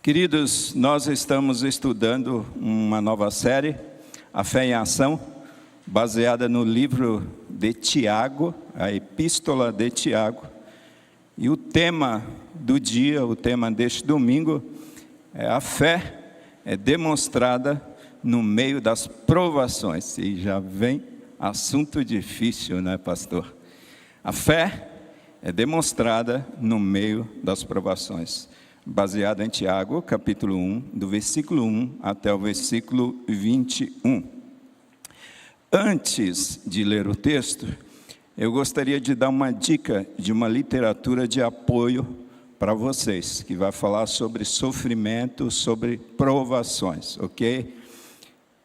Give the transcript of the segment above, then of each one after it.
Queridos, nós estamos estudando uma nova série, A Fé em Ação, baseada no livro de Tiago, a Epístola de Tiago. E o tema do dia, o tema deste domingo, é a fé é demonstrada no meio das provações. E já vem assunto difícil, né, pastor? A fé é demonstrada no meio das provações. Baseada em Tiago, capítulo 1, do versículo 1 até o versículo 21. Antes de ler o texto, eu gostaria de dar uma dica de uma literatura de apoio para vocês, que vai falar sobre sofrimento, sobre provações, ok?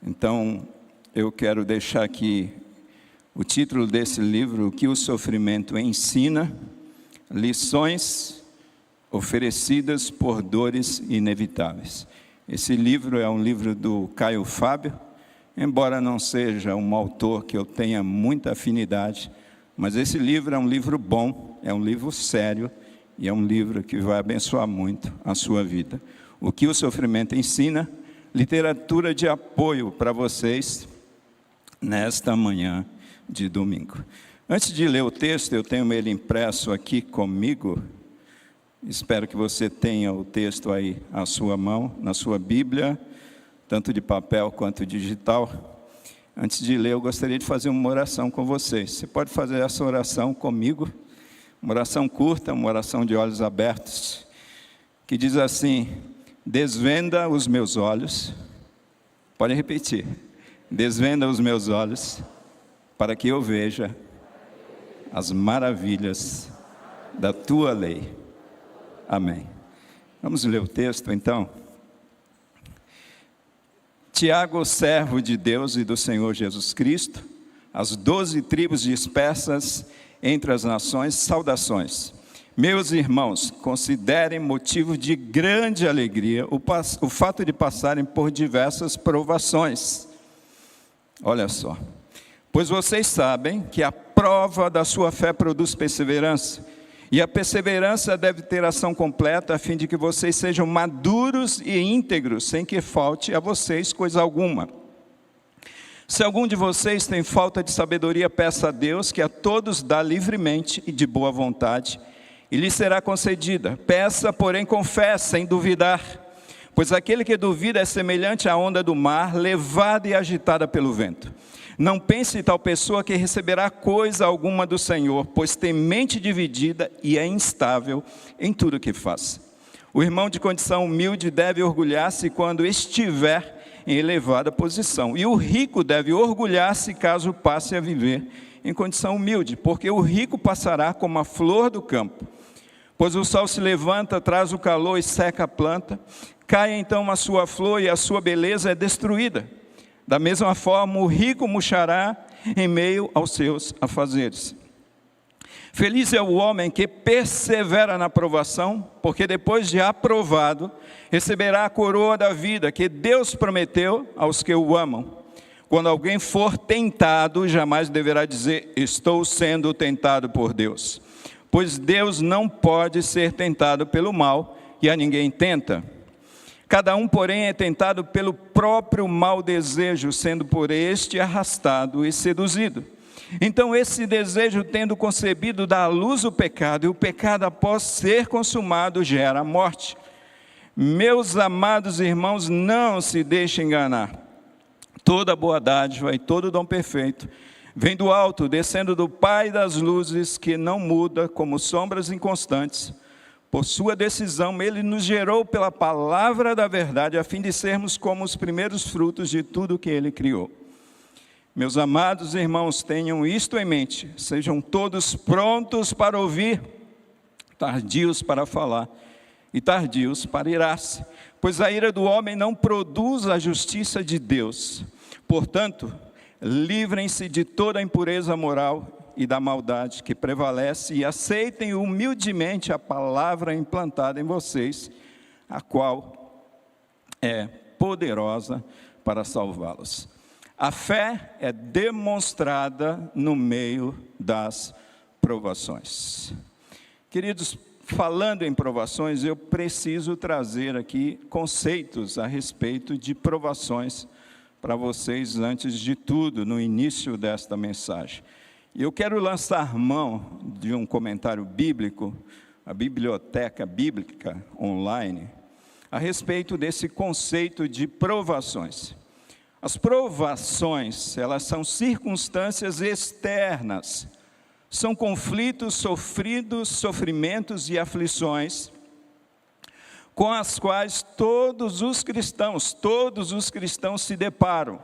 Então, eu quero deixar aqui o título desse livro, O que o Sofrimento Ensina, Lições oferecidas por dores inevitáveis. Esse livro é um livro do Caio Fábio, embora não seja um autor que eu tenha muita afinidade, mas esse livro é um livro bom, é um livro sério, e é um livro que vai abençoar muito a sua vida. O que o sofrimento ensina, literatura de apoio para vocês nesta manhã de domingo. Antes de ler o texto, eu tenho ele impresso aqui comigo. Espero que você tenha o texto aí à sua mão, na sua Bíblia, tanto de papel quanto digital. Antes de ler, eu gostaria de fazer uma oração com vocês. Você pode fazer essa oração comigo, uma oração curta, uma oração de olhos abertos, que diz assim: desvenda os meus olhos, pode repetir, desvenda os meus olhos, para que eu veja as maravilhas da tua lei. Amém. Vamos ler o texto, então. Tiago, servo de Deus e do Senhor Jesus Cristo, as 12 tribos dispersas entre as nações, saudações. Meus irmãos, considerem motivo de grande alegria o fato de passarem por diversas provações. Olha só. Pois vocês sabem que a prova da sua fé produz perseverança. E a perseverança deve ter ação completa, a fim de que vocês sejam maduros e íntegros, sem que falte a vocês coisa alguma. Se algum de vocês tem falta de sabedoria, peça a Deus, que a todos dá livremente e de boa vontade, e lhe será concedida. Peça, porém, com fé, sem duvidar, pois aquele que duvida é semelhante à onda do mar, levada e agitada pelo vento. Não pense tal pessoa que receberá coisa alguma do Senhor, pois tem mente dividida e é instável em tudo que faz. O irmão de condição humilde deve orgulhar-se quando estiver em elevada posição, e o rico deve orgulhar-se caso passe a viver em condição humilde, porque o rico passará como a flor do campo. Pois o sol se levanta, traz o calor e seca a planta, cai então a sua flor e a sua beleza é destruída. Da mesma forma, o rico murchará em meio aos seus afazeres. Feliz é o homem que persevera na provação, porque depois de aprovado, receberá a coroa da vida que Deus prometeu aos que o amam. Quando alguém for tentado, jamais deverá dizer: estou sendo tentado por Deus. Pois Deus não pode ser tentado pelo mal, e a ninguém tenta. Cada um, porém, é tentado pelo próprio mau desejo, sendo por este arrastado e seduzido. Então, esse desejo, tendo concebido, dá à luz o pecado, e o pecado, após ser consumado, gera a morte. Meus amados irmãos, não se deixem enganar. Toda boa dádiva e todo dom perfeito vem do alto, descendo do Pai das luzes, que não muda como sombras inconstantes. Por sua decisão, Ele nos gerou pela palavra da verdade, a fim de sermos como os primeiros frutos de tudo que Ele criou. Meus amados irmãos, tenham isto em mente, sejam todos prontos para ouvir, tardios para falar e tardios para irar-se, pois a ira do homem não produz a justiça de Deus. Portanto, livrem-se de toda a impureza moral e da maldade que prevalece, e aceitem humildemente a palavra implantada em vocês, a qual é poderosa para salvá-los. A fé é demonstrada no meio das provações. Queridos, falando em provações, eu preciso trazer aqui conceitos a respeito de provações para vocês, antes de tudo, no início desta mensagem. E eu quero lançar mão de um comentário bíblico, a Biblioteca Bíblica Online, a respeito desse conceito de provações. As provações, elas são circunstâncias externas, são conflitos sofridos, sofrimentos e aflições, com as quais todos os cristãos se deparam.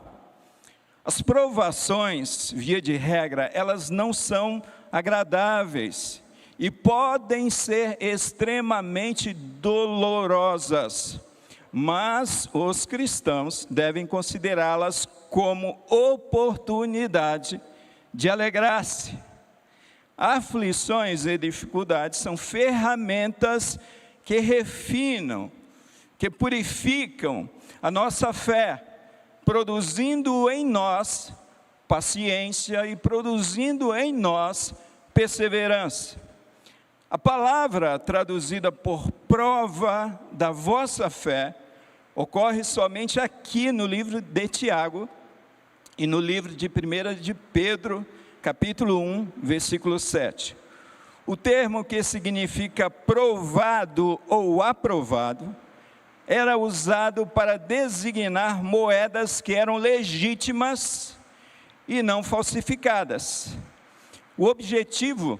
As provações, via de regra, elas não são agradáveis e podem ser extremamente dolorosas, mas os cristãos devem considerá-las como oportunidade de alegrar-se. Aflições e dificuldades são ferramentas que refinam, que purificam a nossa fé, produzindo em nós paciência e produzindo em nós perseverança. A palavra traduzida por prova da vossa fé ocorre somente aqui no livro de Tiago e no livro de 1 de Pedro, capítulo 1, versículo 7. O termo que significa provado ou aprovado era usado para designar moedas que eram legítimas e não falsificadas. O objetivo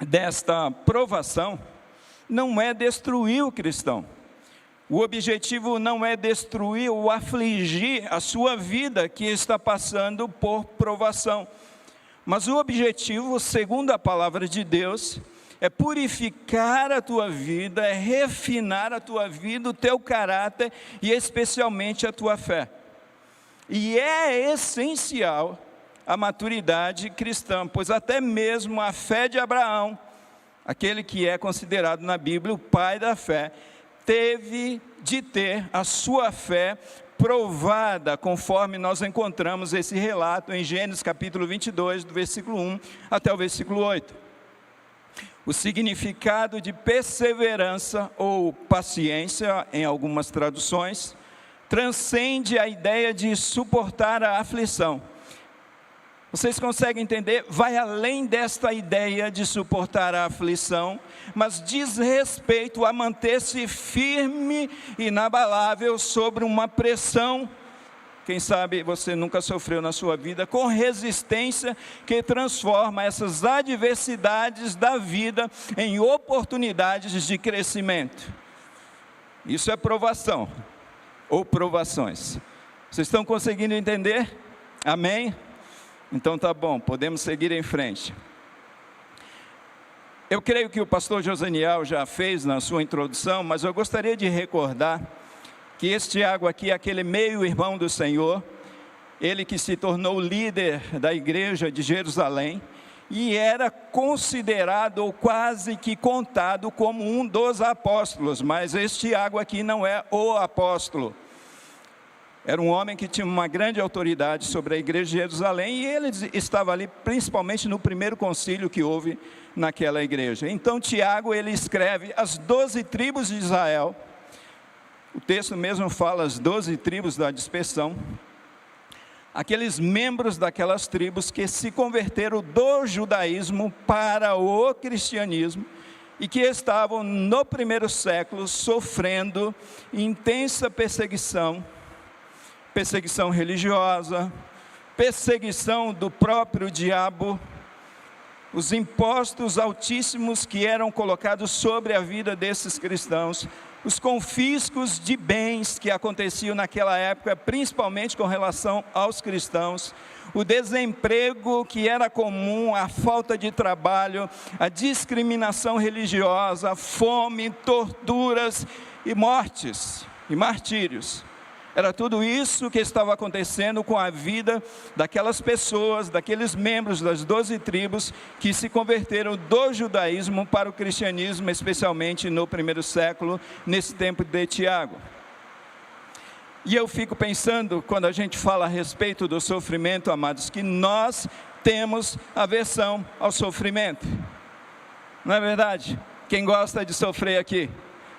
desta provação não é destruir o cristão. O objetivo não é destruir ou afligir a sua vida que está passando por provação. Mas o objetivo, segundo a palavra de Deus, é purificar a tua vida, é refinar a tua vida, o teu caráter e especialmente a tua fé. E é essencial a maturidade cristã, pois até mesmo a fé de Abraão, aquele que é considerado na Bíblia o pai da fé, teve de ter a sua fé provada, conforme nós encontramos esse relato em Gênesis capítulo 22, do versículo 1 até o versículo 8. O significado de perseverança ou paciência, em algumas traduções, transcende a ideia de suportar a aflição. Vocês conseguem entender? Vai além desta ideia de suportar a aflição, mas diz respeito a manter-se firme e inabalável sobre uma pressão. Quem sabe você nunca sofreu na sua vida, com resistência que transforma essas adversidades da vida em oportunidades de crescimento. Isso é provação, ou provações. Vocês estão conseguindo entender? Amém? Então tá bom, podemos seguir em frente. Eu creio que o pastor Josaniel já fez na sua introdução, mas eu gostaria de recordar que este Tiago aqui é aquele meio-irmão do Senhor, ele que se tornou líder da igreja de Jerusalém, e era considerado ou quase que contado como um dos apóstolos, mas este Tiago aqui não é o apóstolo. Era um homem que tinha uma grande autoridade sobre a igreja de Jerusalém, e ele estava ali principalmente no primeiro concílio que houve naquela igreja. Então Tiago, ele escreve as 12 tribos de Israel. O texto mesmo fala as 12 tribos da dispersão. Aqueles membros daquelas tribos que se converteram do judaísmo para o cristianismo e que estavam no primeiro século sofrendo intensa perseguição religiosa, perseguição do próprio diabo, os impostos altíssimos que eram colocados sobre a vida desses cristãos, os confiscos de bens que aconteciam naquela época, principalmente com relação aos cristãos, o desemprego que era comum, a falta de trabalho, a discriminação religiosa, a fome, torturas e mortes e martírios. Era tudo isso que estava acontecendo com a vida daquelas pessoas, daqueles membros das 12 tribos que se converteram do judaísmo para o cristianismo, especialmente no primeiro século, nesse tempo de Tiago. E eu fico pensando, quando a gente fala a respeito do sofrimento, amados, que nós temos aversão ao sofrimento. Não é verdade? Quem gosta de sofrer aqui?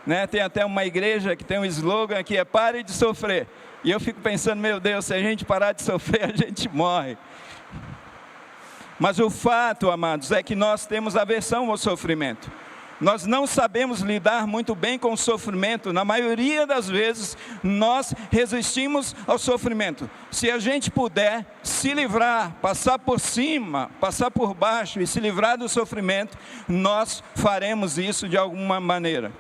Né? Tem até uma igreja que tem um slogan aqui, é pare de sofrer. E eu fico pensando, meu Deus, se a gente parar de sofrer, a gente morre. Mas o fato, amados, é que nós temos aversão ao sofrimento. Nós não sabemos lidar muito bem com o sofrimento. Na maioria das vezes, nós resistimos ao sofrimento. Se a gente puder se livrar, passar por cima, passar por baixo e se livrar do sofrimento, nós faremos isso de alguma maneira.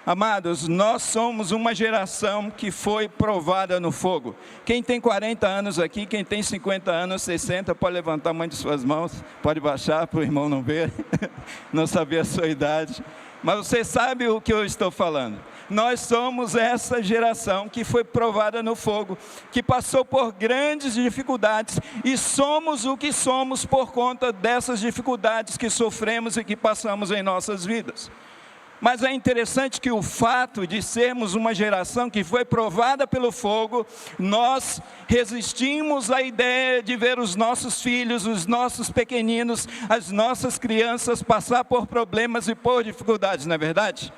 Amados, nós somos uma geração que foi provada no fogo. Quem tem 40 anos aqui, quem tem 50 anos, 60, pode levantar uma de suas mãos, pode baixar para o irmão não ver, não saber a sua idade. Mas você sabe o que eu estou falando. Nós somos essa geração que foi provada no fogo, que passou por grandes dificuldades, e somos o que somos por conta dessas dificuldades que sofremos e que passamos em nossas vidas. Mas é interessante que o fato de sermos uma geração que foi provada pelo fogo, nós resistimos à ideia de ver os nossos filhos, os nossos pequeninos, as nossas crianças passar por problemas e por dificuldades, não é verdade?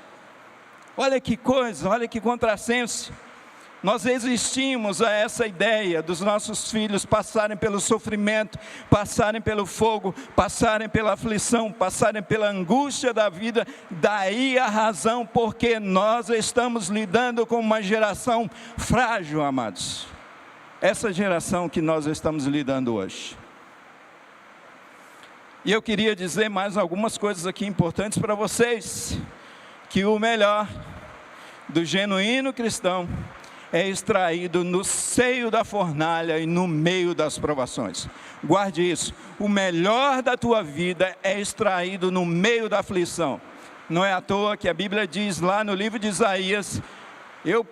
Olha que coisa, olha que contrassenso. Nós resistimos a essa ideia dos nossos filhos passarem pelo sofrimento, passarem pelo fogo, passarem pela aflição, passarem pela angústia da vida. Daí a razão porque nós estamos lidando com uma geração frágil, amados. Essa geração que nós estamos lidando hoje. E eu queria dizer mais algumas coisas aqui importantes para vocês. Que o melhor do genuíno cristão é extraído no seio da fornalha e no meio das provações. Guarde isso, o melhor da tua vida é extraído no meio da aflição. Não é à toa que a Bíblia diz lá no livro de Isaías, eu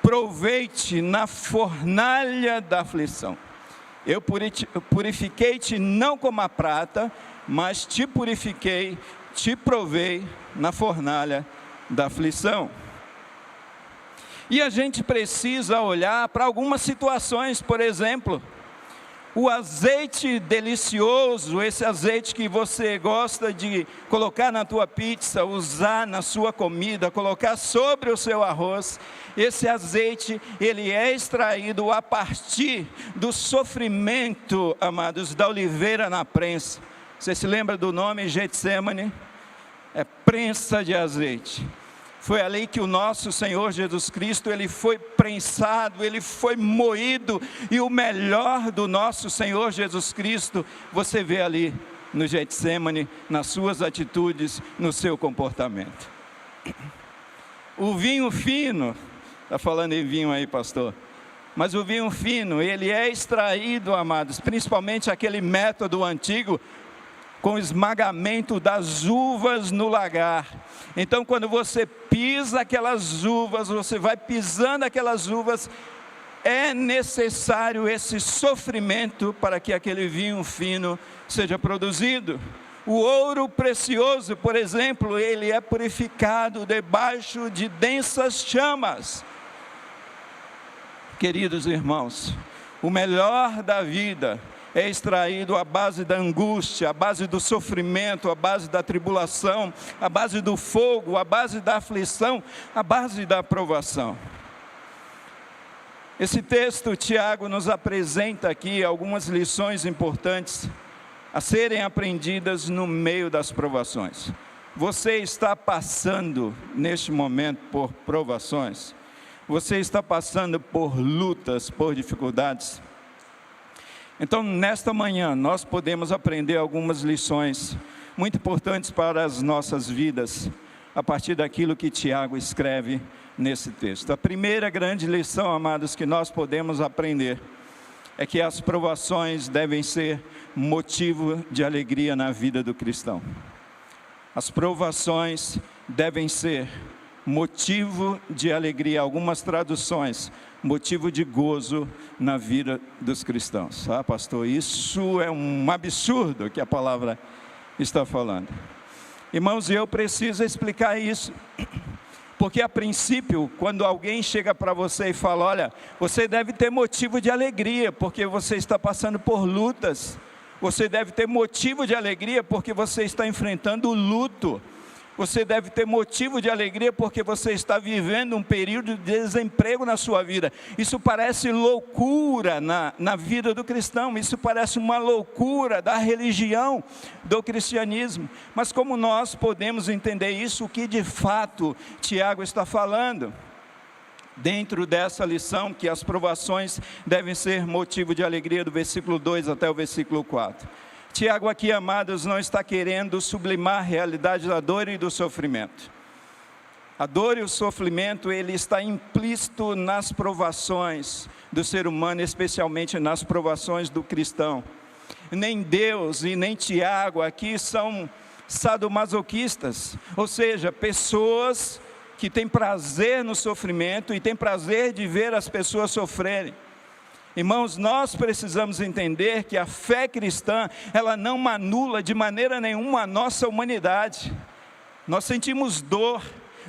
provei-te na fornalha da aflição. Eu purifiquei-te não como a prata, mas te purifiquei, te provei na fornalha da aflição. E a gente precisa olhar para algumas situações, por exemplo, o azeite delicioso, esse azeite que você gosta de colocar na tua pizza, usar na sua comida, colocar sobre o seu arroz, esse azeite, ele é extraído a partir do sofrimento, amados, da oliveira na prensa. Você se lembra do nome Getsemane? É prensa de azeite. Foi ali que o nosso Senhor Jesus Cristo, ele foi prensado, ele foi moído, e o melhor do nosso Senhor Jesus Cristo, você vê ali no Getsemane, nas suas atitudes, no seu comportamento. O vinho fino, está falando em vinho aí, pastor, mas o vinho fino, ele é extraído, amados, principalmente aquele método antigo, com o esmagamento das uvas no lagar. Então, quando você pisa aquelas uvas, você vai pisando aquelas uvas, é necessário esse sofrimento para que aquele vinho fino seja produzido. O ouro precioso, por exemplo, ele é purificado debaixo de densas chamas. Queridos irmãos, o melhor da vida é extraído à base da angústia, à base do sofrimento, à base da tribulação, à base do fogo, à base da aflição, à base da provação. Esse texto, Tiago, nos apresenta aqui algumas lições importantes a serem aprendidas no meio das provações. Você está passando neste momento por provações? Você está passando por lutas, por dificuldades? Então, nesta manhã, nós podemos aprender algumas lições muito importantes para as nossas vidas, a partir daquilo que Tiago escreve nesse texto. A primeira grande lição, amados, que nós podemos aprender, é que as provações devem ser motivo de alegria na vida do cristão. As provações devem ser motivo de alegria. Algumas traduções, motivo de gozo na vida dos cristãos. Ah, pastor, isso é um absurdo que a palavra está falando. Irmãos, eu preciso explicar isso, porque a princípio, quando alguém chega para você e fala, olha, você deve ter motivo de alegria, porque você está passando por lutas. Você deve ter motivo de alegria, porque você está enfrentando o luto. Você deve ter motivo de alegria porque você está vivendo um período de desemprego na sua vida. Isso parece loucura na vida do cristão, isso parece uma loucura da religião, do cristianismo. Mas como nós podemos entender isso, o que de fato Tiago está falando? Dentro dessa lição, que as provações devem ser motivo de alegria, do versículo 2 até o versículo 4. Tiago aqui, amados, não está querendo sublimar a realidade da dor e do sofrimento. A dor e o sofrimento, ele está implícito nas provações do ser humano, especialmente nas provações do cristão. Nem Deus e nem Tiago aqui são sadomasoquistas, ou seja, pessoas que têm prazer no sofrimento e têm prazer de ver as pessoas sofrerem. Irmãos, nós precisamos entender que a fé cristã, ela não anula de maneira nenhuma a nossa humanidade. Nós sentimos dor,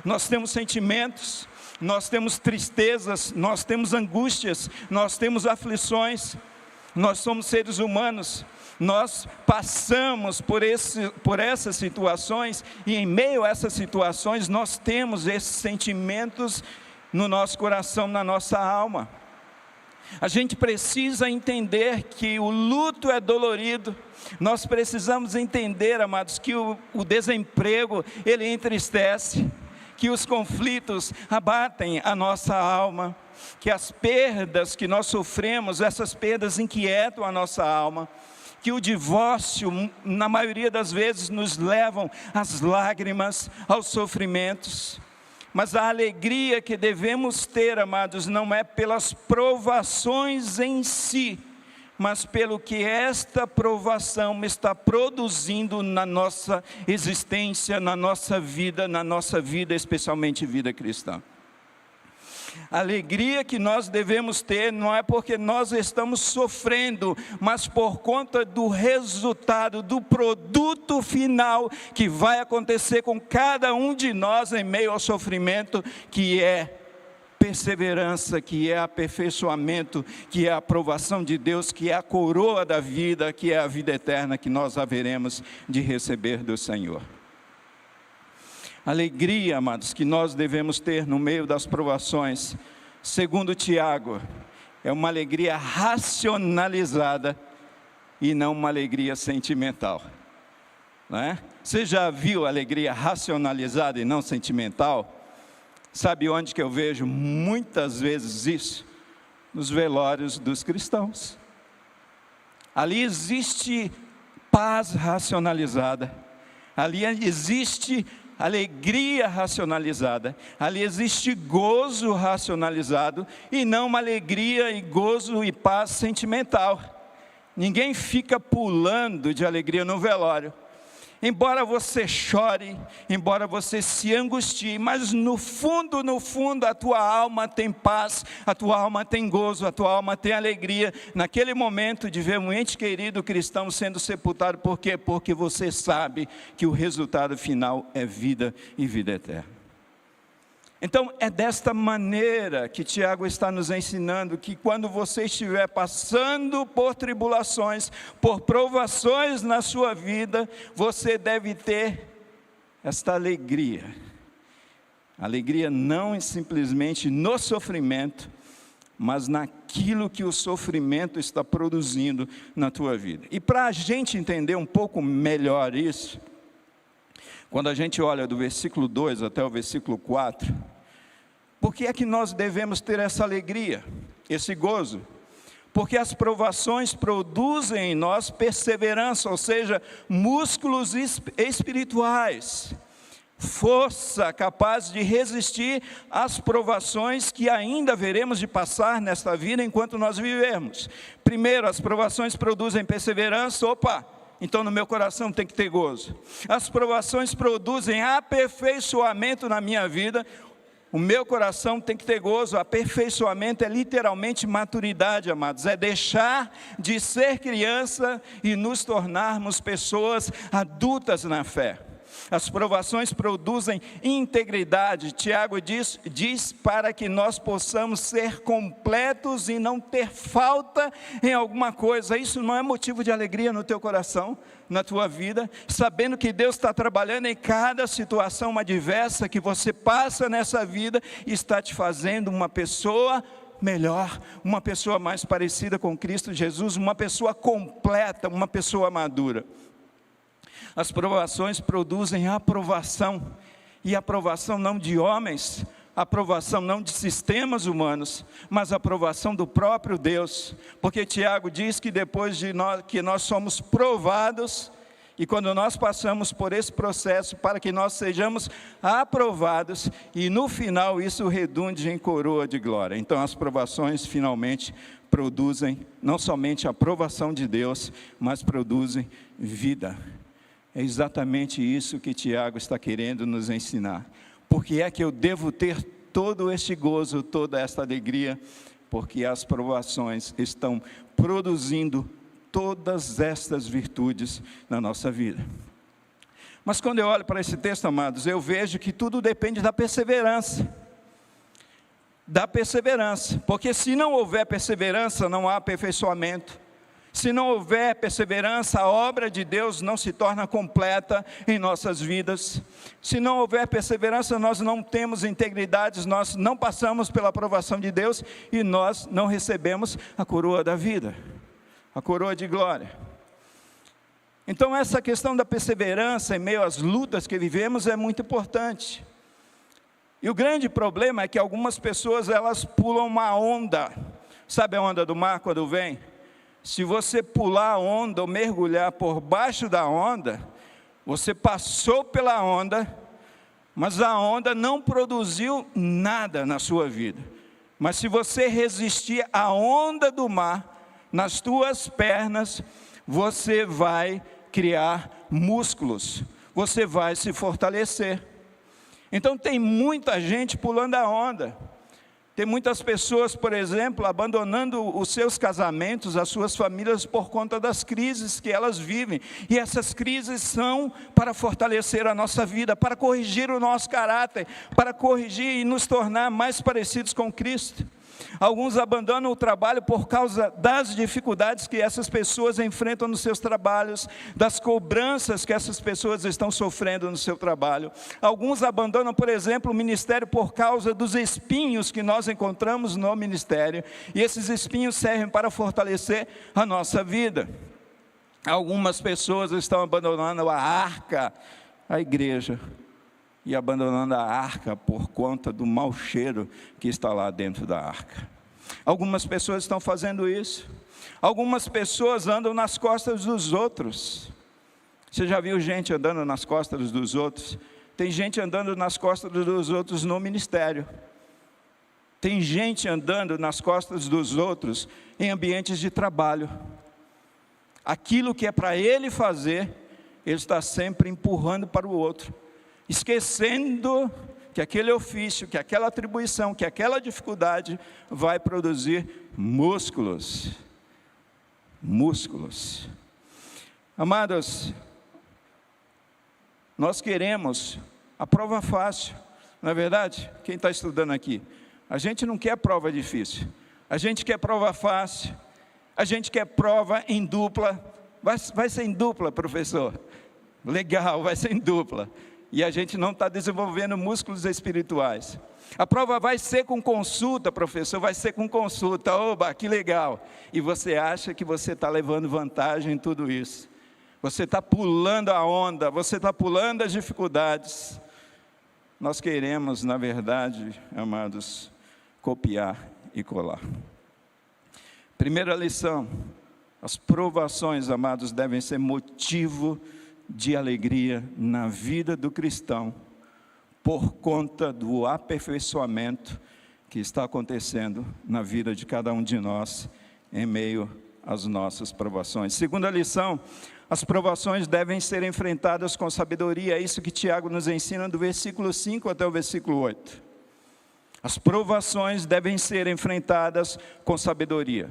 nós temos sentimentos, nós temos tristezas, nós temos angústias, nós temos aflições, nós somos seres humanos. Nós passamos por essas situações, e em meio a essas situações, nós temos esses sentimentos no nosso coração, na nossa alma. A gente precisa entender que o luto é dolorido. Nós precisamos entender, amados, que o desemprego, ele entristece, que os conflitos abatem a nossa alma, que as perdas que nós sofremos, essas perdas inquietam a nossa alma, que o divórcio, na maioria das vezes, nos levam às lágrimas, aos sofrimentos. Mas a alegria que devemos ter, amados, não é pelas provações em si, mas pelo que esta provação está produzindo na nossa existência, na nossa vida, especialmente vida cristã. A alegria que nós devemos ter não é porque nós estamos sofrendo, mas por conta do resultado, do produto final que vai acontecer com cada um de nós em meio ao sofrimento, que é perseverança, que é aperfeiçoamento, que é a aprovação de Deus, que é a coroa da vida, que é a vida eterna que nós haveremos de receber do Senhor. Alegria, amados, que nós devemos ter no meio das provações, segundo Tiago, é uma alegria racionalizada e não uma alegria sentimental, não é? Você já viu alegria racionalizada e não sentimental? Sabe onde que eu vejo muitas vezes isso? Nos velórios dos cristãos. Ali existe paz racionalizada, ali existe alegria racionalizada, ali existe gozo racionalizado, e não uma alegria e gozo e paz sentimental. Ninguém fica pulando de alegria no velório. Embora você chore, embora você se angustie, mas no fundo, a tua alma tem paz, a tua alma tem gozo, a tua alma tem alegria, naquele momento de ver um ente querido cristão sendo sepultado. Por quê? Porque você sabe que o resultado final é vida e vida eterna. Então, é desta maneira que Tiago está nos ensinando que quando você estiver passando por tribulações, por provações na sua vida, você deve ter esta alegria. Alegria não simplesmente no sofrimento, mas naquilo que o sofrimento está produzindo na tua vida. E para a gente entender um pouco melhor isso, quando a gente olha do versículo 2 até o versículo 4, por que é que nós devemos ter essa alegria, esse gozo? Porque as provações produzem em nós perseverança, ou seja, músculos espirituais, força capaz de resistir às provações que ainda veremos de passar nesta vida enquanto nós vivermos. Primeiro, as provações produzem perseverança. Então no meu coração tem que ter gozo. As provações produzem aperfeiçoamento na minha vida. O meu coração tem que ter gozo. Aperfeiçoamento é literalmente maturidade, amados. É deixar de ser criança e nos tornarmos pessoas adultas na fé. As provações produzem integridade. Tiago diz para que nós possamos ser completos e não ter falta em alguma coisa. Isso não é motivo de alegria no teu coração, na tua vida, sabendo que Deus está trabalhando em cada situação adversa que você passa nessa vida e está te fazendo uma pessoa melhor, uma pessoa mais parecida com Cristo Jesus, uma pessoa completa, uma pessoa madura. As provações produzem aprovação, e aprovação não de homens, aprovação não de sistemas humanos, mas aprovação do próprio Deus, porque Tiago diz que depois que nós somos provados, e quando nós passamos por esse processo, para que nós sejamos aprovados, e no final isso redunde em coroa de glória. Então as provações finalmente produzem não somente a aprovação de Deus, mas produzem vida. É exatamente isso que Tiago está querendo nos ensinar. Por que é que eu devo ter todo este gozo, toda esta alegria? Porque as provações estão produzindo todas estas virtudes na nossa vida. Mas quando eu olho para esse texto, amados, eu vejo que tudo depende da perseverança. Da perseverança, porque se não houver perseverança, não há aperfeiçoamento. Se não houver perseverança, a obra de Deus não se torna completa em nossas vidas. Se não houver perseverança, nós não temos integridade, nós não passamos pela aprovação de Deus e nós não recebemos a coroa da vida, a coroa de glória. Então essa questão da perseverança em meio às lutas que vivemos é muito importante. E o grande problema é que algumas pessoas, elas pulam uma onda. Sabe a onda do mar quando vem? Se você pular a onda ou mergulhar por baixo da onda, você passou pela onda, mas a onda não produziu nada na sua vida. Mas se você resistir à onda do mar, nas tuas pernas, você vai criar músculos, você vai se fortalecer. Então tem muita gente pulando a onda. Tem muitas pessoas, por exemplo, abandonando os seus casamentos, as suas famílias, por conta das crises que elas vivem. E essas crises são para fortalecer a nossa vida, para corrigir o nosso caráter, para corrigir e nos tornar mais parecidos com Cristo. Alguns abandonam o trabalho por causa das dificuldades que essas pessoas enfrentam nos seus trabalhos, das cobranças que essas pessoas estão sofrendo no seu trabalho. Alguns abandonam, por exemplo, o ministério por causa dos espinhos que nós encontramos no ministério, e esses espinhos servem para fortalecer a nossa vida. Algumas pessoas estão abandonando a arca, a igreja, e abandonando a arca por conta do mau cheiro que está lá dentro da arca. Algumas pessoas estão fazendo isso. Algumas pessoas andam nas costas dos outros. Você já viu gente andando nas costas dos outros? Tem gente andando nas costas dos outros no ministério. Tem gente andando nas costas dos outros em ambientes de trabalho. Aquilo que é para ele fazer, ele está sempre empurrando para o outro, esquecendo que aquele ofício, que aquela atribuição, que aquela dificuldade vai produzir músculos. Músculos. Amados, nós queremos a prova fácil, não é verdade? Quem está estudando aqui? A gente não quer prova difícil, a gente quer prova fácil, a gente quer prova em dupla. Vai ser em dupla, professor? Legal, vai ser em dupla. E a gente não está desenvolvendo músculos espirituais. A prova vai ser com consulta, professor, vai ser com consulta. Oba, que legal. E você acha que você está levando vantagem em tudo isso. Você está pulando a onda, você está pulando as dificuldades. Nós queremos, na verdade, amados, copiar e colar. Primeira lição: as provações, amados, devem ser motivo de alegria na vida do cristão, por conta do aperfeiçoamento que está acontecendo na vida de cada um de nós, em meio às nossas provações. Segunda lição: as provações devem ser enfrentadas com sabedoria. É isso que Tiago nos ensina do versículo 5 até o versículo 8. As provações devem ser enfrentadas com sabedoria.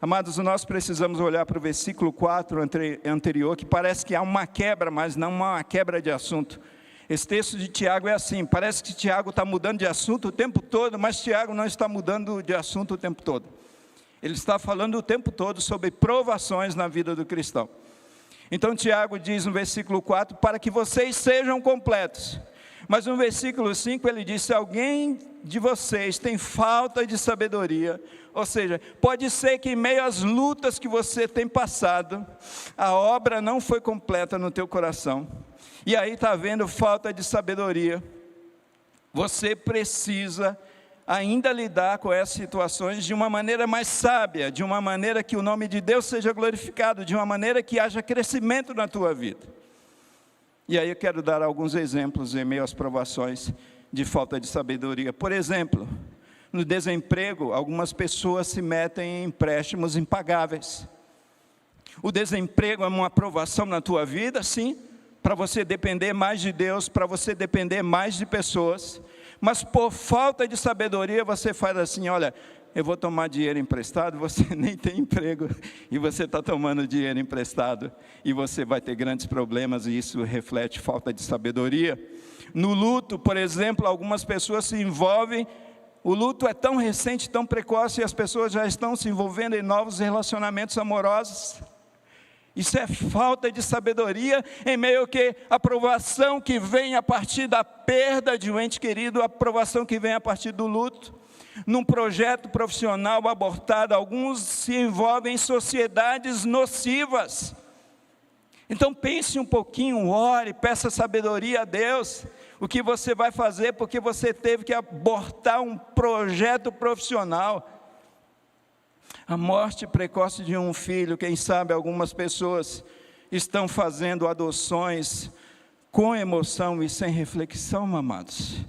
Amados, nós precisamos olhar para o versículo 4 anterior, que parece que há uma quebra, mas não uma quebra de assunto. Esse texto de Tiago é assim, parece que Tiago está mudando de assunto o tempo todo, mas Tiago não está mudando de assunto o tempo todo. Ele está falando o tempo todo sobre provações na vida do cristão. Então Tiago diz no versículo 4, para que vocês sejam completos. Mas no versículo 5 ele diz, se alguém de vocês tem falta de sabedoria, ou seja, pode ser que em meio às lutas que você tem passado, a obra não foi completa no teu coração, e aí está havendo falta de sabedoria, você precisa ainda lidar com essas situações de uma maneira mais sábia, de uma maneira que o nome de Deus seja glorificado, de uma maneira que haja crescimento na tua vida. E aí eu quero dar alguns exemplos em meio às provações de falta de sabedoria. Por exemplo, no desemprego, algumas pessoas se metem em empréstimos impagáveis. O desemprego é uma provação na tua vida, sim, para você depender mais de Deus, para você depender mais de pessoas, mas por falta de sabedoria você faz assim, olha, eu vou tomar dinheiro emprestado, você nem tem emprego, e você está tomando dinheiro emprestado, e você vai ter grandes problemas, e isso reflete falta de sabedoria. No luto, por exemplo, algumas pessoas se envolvem, o luto é tão recente, tão precoce, e as pessoas já estão se envolvendo em novos relacionamentos amorosos. Isso é falta de sabedoria, em meio que a provação que vem a partir da perda de um ente querido, a provação que vem a partir do luto. Num projeto profissional abortado, alguns se envolvem em sociedades nocivas. Então pense um pouquinho, ore, peça sabedoria a Deus. O que você vai fazer porque você teve que abortar um projeto profissional. A morte precoce de um filho, quem sabe algumas pessoas estão fazendo adoções com emoção e sem reflexão, amados.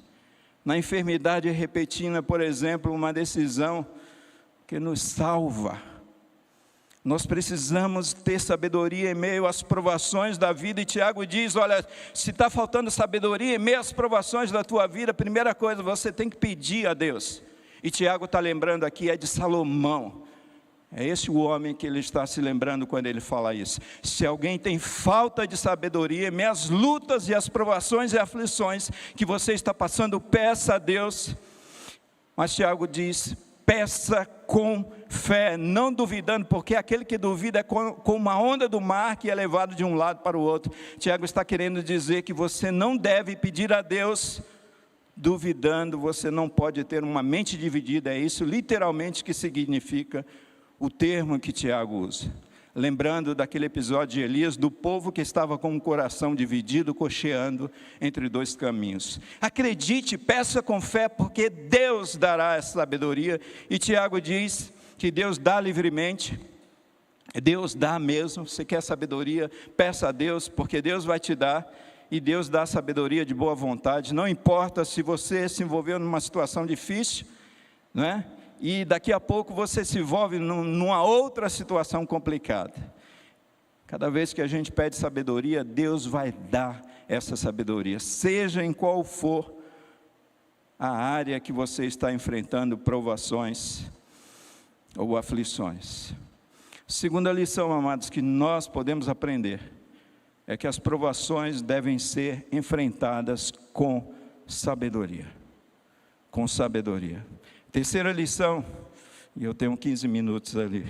Na enfermidade repentina, por exemplo, uma decisão que nos salva. Nós precisamos ter sabedoria em meio às provações da vida, e Tiago diz, olha, se está faltando sabedoria em meio às provações da tua vida, a primeira coisa, você tem que pedir a Deus. E Tiago está lembrando aqui, é de Salomão. É esse o homem que ele está se lembrando quando ele fala isso. Se alguém tem falta de sabedoria, as lutas e as provações e aflições que você está passando, peça a Deus. Mas Tiago diz, peça com fé, não duvidando, porque aquele que duvida é como uma onda do mar que é levado de um lado para o outro. Tiago está querendo dizer que você não deve pedir a Deus duvidando, você não pode ter uma mente dividida, é isso literalmente que significa o termo que Tiago usa, lembrando daquele episódio de Elias, do povo que estava com o coração dividido, cocheando entre dois caminhos. Acredite, peça com fé, porque Deus dará essa sabedoria, e Tiago diz que Deus dá livremente, Deus dá mesmo. Você quer sabedoria, peça a Deus, porque Deus vai te dar, e Deus dá sabedoria de boa vontade, não importa se você se envolveu numa situação difícil, não é? E daqui a pouco você se envolve numa outra situação complicada. Cada vez que a gente pede sabedoria, Deus vai dar essa sabedoria, seja em qual for a área que você está enfrentando provações ou aflições. Segunda lição, amados, que nós podemos aprender, é que as provações devem ser enfrentadas com sabedoria. Com sabedoria. Terceira lição, e eu tenho 15 minutos ali.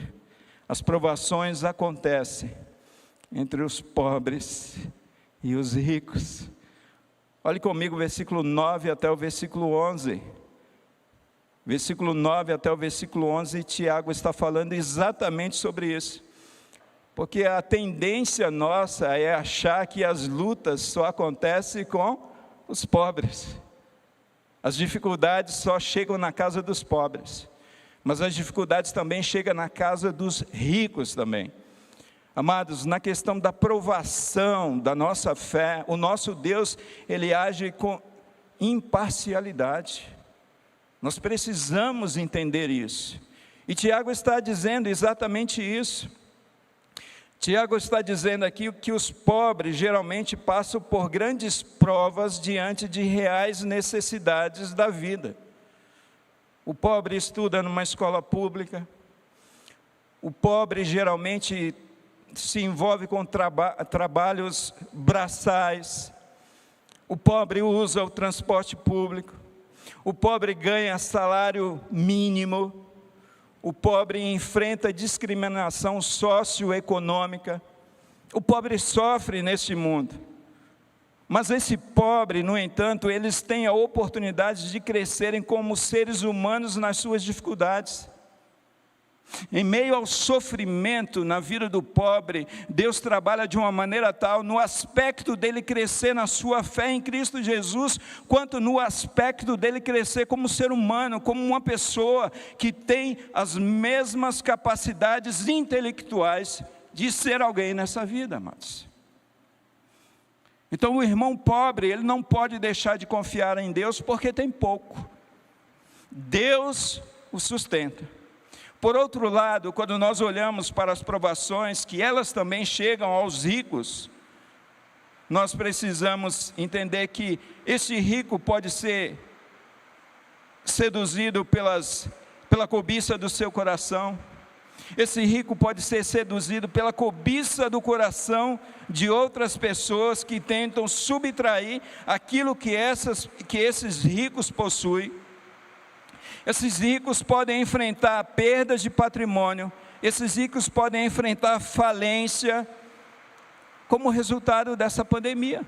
As provações acontecem entre os pobres e os ricos. Olhe comigo o versículo 9 até o versículo 11. Versículo 9 até o versículo 11, Tiago está falando exatamente sobre isso. Porque a tendência nossa é achar que as lutas só acontecem com os pobres. As dificuldades só chegam na casa dos pobres, mas as dificuldades também chegam na casa dos ricos também. Amados, na questão da provação da nossa fé, o nosso Deus, Ele age com imparcialidade. Nós precisamos entender isso. E Tiago está dizendo exatamente isso. Tiago está dizendo aqui que os pobres geralmente passam por grandes provas diante de reais necessidades da vida. O pobre estuda numa escola pública. O pobre geralmente se envolve com trabalhos braçais. O pobre usa o transporte público. O pobre ganha salário mínimo. O pobre enfrenta discriminação socioeconômica. O pobre sofre neste mundo. Mas esse pobre, no entanto, eles têm a oportunidade de crescerem como seres humanos nas suas dificuldades. Em meio ao sofrimento na vida do pobre, Deus trabalha de uma maneira tal, no aspecto dele crescer na sua fé em Cristo Jesus, quanto no aspecto dele crescer como ser humano, como uma pessoa que tem as mesmas capacidades intelectuais de ser alguém nessa vida, amados. Então o irmão pobre, ele não pode deixar de confiar em Deus porque tem pouco. Deus o sustenta. Por outro lado, quando nós olhamos para as provações, que elas também chegam aos ricos, nós precisamos entender que esse rico pode ser seduzido pela cobiça do seu coração. Esse rico pode ser seduzido pela cobiça do coração de outras pessoas que tentam subtrair aquilo que esses ricos possuem. Esses ricos podem enfrentar perdas de patrimônio, esses ricos podem enfrentar falência, como resultado dessa pandemia.